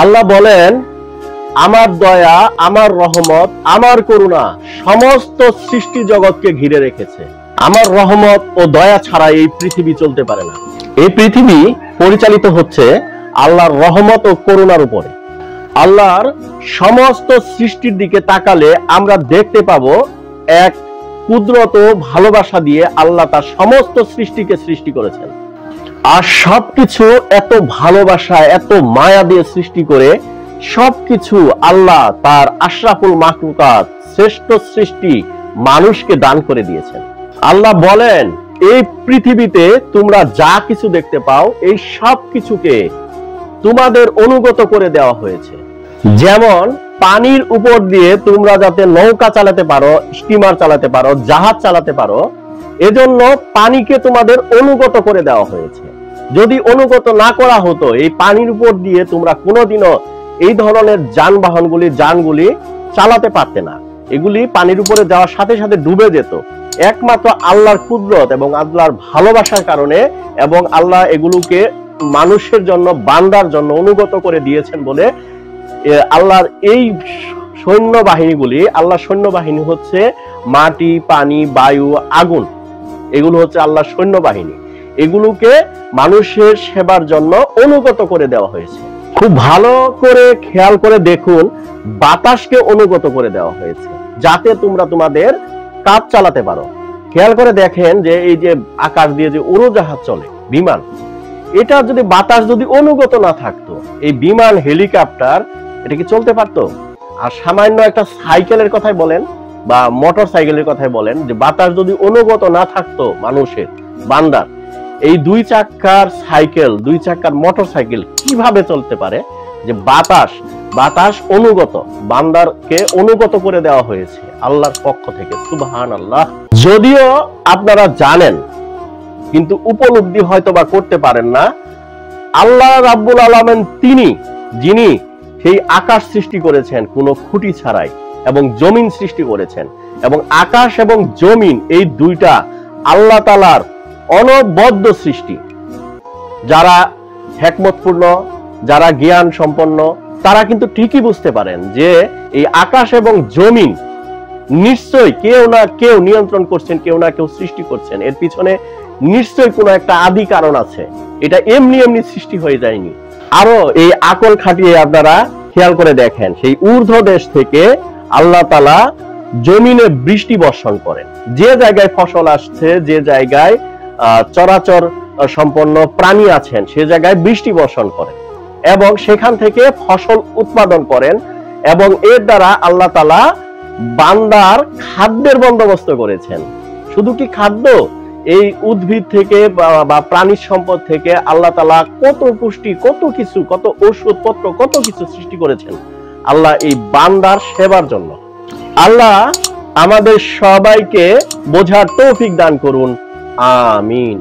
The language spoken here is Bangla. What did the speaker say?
আল্লাহ বলেন, আমার দয়া, আমার রহমত, আমার করুণা সমস্ত সৃষ্টি জগৎকে ঘিরে রেখেছে। আমার রহমত ও দয়া ছাড়া এই পৃথিবী চলতে পারে না। এই পৃথিবী পরিচালিত হচ্ছে আল্লাহর রহমত ও করুণার উপরে। আল্লাহর সমস্ত সৃষ্টির দিকে তাকালে আমরা দেখতে পাবো এক কুদরত ও ভালোবাসা দিয়ে আল্লাহ তার সমস্ত সৃষ্টিকে সৃষ্টি করেছেন। আর সবকিছু এত ভালোবাসা, এত মায়া দিয়ে সৃষ্টি করে সবকিছু আল্লাহ তার আশরাফুল মাখলুকাত, শ্রেষ্ঠ সৃষ্টি মানুষকে দান করে দিয়েছেন। আল্লাহ বলেন, এই পৃথিবীতে তোমরা যা কিছু দেখতে পাও এই সব কিছুকে তোমাদের অনুগত করে দেওয়া হয়েছে। যেমন পানির উপর দিয়ে তোমরা যাতে নৌকা চালাতে পারো, স্টিমার চালাতে পারো, জাহাজ চালাতে পারো, এজন্য পানিকে তোমাদের অনুগত করে দেওয়া হয়েছে। যদি অনুগত না করা হতো, এই পানির উপর দিয়ে তোমরা কোনোদিনও এই ধরনের যানগুলি চালাতে পারতে না। এগুলি পানির উপরে যাওয়ার সাথে সাথে ডুবে যেত। একমাত্র আল্লাহর কুদরত এবং আল্লাহর ভালোবাসার কারণে, এবং আল্লাহ এগুলোকে মানুষের জন্য, বান্দার জন্য অনুগত করে দিয়েছেন বলে আল্লাহর এই সৈন্যবাহিনীগুলি, আল্লাহর সৈন্যবাহিনী হচ্ছে মাটি, পানি, বায়ু, আগুন, এগুলো হচ্ছে আল্লাহর সৈন্যবাহিনী। এগুলোকে মানুষের সেবার জন্য অনুগত করে দেওয়া হয়েছে। খুব ভালো করে খেয়াল করে দেখুন, বাতাসকে অনুগত করে দেওয়া হয়েছে যাতে তোমরা তোমাদের কাজ চালাতে পারো। খেয়াল করে দেখেন যে এই যে আকাশ দিয়ে যে উড়োজাহাজ চলে, বিমান, এটা যদি বাতাস যদি অনুগত না থাকতো, এই বিমান, হেলিকপ্টার, এটা কি চলতে পারতো? আর সামান্য একটা সাইকেলের কথাই বলেন বা মোটর সাইকেলের কথাই বলেন, যে বাতাস যদি অনুগত না থাকতো মানুষের, বান্দার, এই দুই চাক্কার সাইকেল, দুই চাক্কার মোটর সাইকেল কিভাবে চলতে পারে? যে বাতাস অনুগত, বান্দারকে অনুগত করে দেওয়া হয়েছে আল্লাহর পক্ষ থেকে। সুবহানাল্লাহ। যদিও আপনারা জানেন কিন্তু উপলব্ধি হয়তো বা করতে পারেন না, আল্লাহ রাব্বুল আলামিন তিনি যিনি সেই আকাশ সৃষ্টি করেছেন কোনো খুঁটি ছাড়াই, এবং জমিন সৃষ্টি করেছেন, এবং আকাশ এবং জমিন এই দুইটা আল্লাহ তাআলার অনবদ্য সৃষ্টি। যারা হিকমতপূর্ণ, যারা জ্ঞান সম্পন্ন, তারা কিন্তু ঠিকই বুঝতে পারেন যে এই আকাশ এবং জমিন নিশ্চয়ই কেউ না কেউ নিয়ন্ত্রণ করছেন, কেউ না কেউ সৃষ্টি করছেন। এর পিছনে নিশ্চয়ই কোনো একটা আদি কারণ আছে, এটা এমনি এমনি সৃষ্টি হয়ে যায়নি। আরো এই আকল খাটিয়ে আপনারা খেয়াল করে দেখেন, সেই ঊর্ধ্ব দেশ থেকে আল্লাহ তাআলা জমিনে বৃষ্টি বর্ষণ করেন। যে জায়গায় ফসল আসছে, যে জায়গায় চরাচর সম্পন্ন প্রাণী আছেন, সে জায়গায় বৃষ্টি বর্ষণ করেন এবং সেখান থেকে ফসল উৎপাদন করেন, এবং এর দ্বারা আল্লাহ তাআলা বান্দার খাদ্যের বন্দোবস্ত করেছেন। শুধু কি খাদ্য, এই উদ্ভিদ থেকে বা প্রাণী সম্পদ থেকে আল্লাহ তাআলা কত পুষ্টি, কত কিছু, কত ঔষধপত্র, কত কিছু সৃষ্টি করেছেন আল্লাহ এই বান্দার সেবার জন্য। আল্লাহ আমাদের সবাইকে বোঝার তৌফিক দান করুন। আমিন।